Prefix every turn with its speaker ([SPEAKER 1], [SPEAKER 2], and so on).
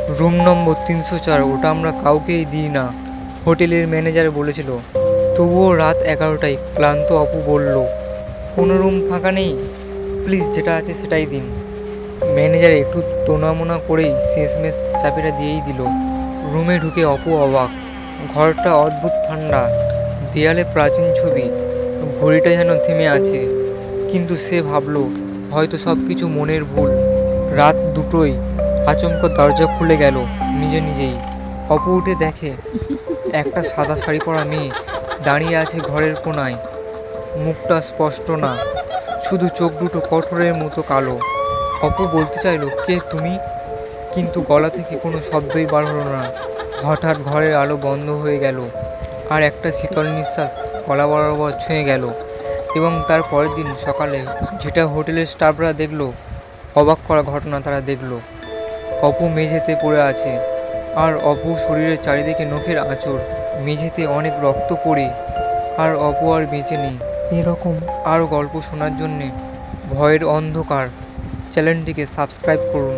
[SPEAKER 1] Room number 304, ওটা আমরা কাউকেই দিই না, হোটেলের ম্যানেজার বলেছিল। তবুও রাত 11টায় ক্লান্ত অপু বলল, কোনো রুম ফাঁকা নেই, প্লিজ যেটা আছে সেটাই দিন। ম্যানেজার একটু তোনামোনা করেই শেষমেশ চাবিটা দিয়েই দিল। রুমে ঢুকে অপু অবাক। ঘরটা অদ্ভুত ঠান্ডা, দেয়ালে প্রাচীন ছবি, ঘড়িটা যেন থেমে আছে। কিন্তু সে ভাবল হয়তো সব কিছু মনের ভুল। রাত 2টোয় আচমকা দরজা খুলে গেল নিজে নিজেই। অপু উঠে দেখে একটা সাদা শাড়ি পরা মেয়ে দাঁড়িয়ে আছে ঘরের কোনায়। মুখটা স্পষ্ট না, শুধু চোখ দুটো কঠোরের মতো কালো। অপু বলতে চাইল, কে তুমি, কিন্তু গলা থেকে কোনো শব্দই বার হলো না। হঠাৎ ঘরের আলো বন্ধ হয়ে গেল, আর একটা শীতল নিঃশ্বাস গলা বরাবর ছুঁয়ে গেল। এবং তার পরের দিন সকালে যেটা হোটেলের স্টাফরা দেখলো, অবাক করা ঘটনা তারা দেখলো। অপু মেঝেতে পড়ে আছে, আর অপুর শরীরের চারিদিকে নখের আঁচড়। মেঝেতে অনেক রক্ত পড়ে, আর অপু আর বেঁচে নেই। এরকম আরও গল্প শোনার জন্যে ভয়ের অন্ধকার চ্যানেলটিকে সাবস্ক্রাইব করুন।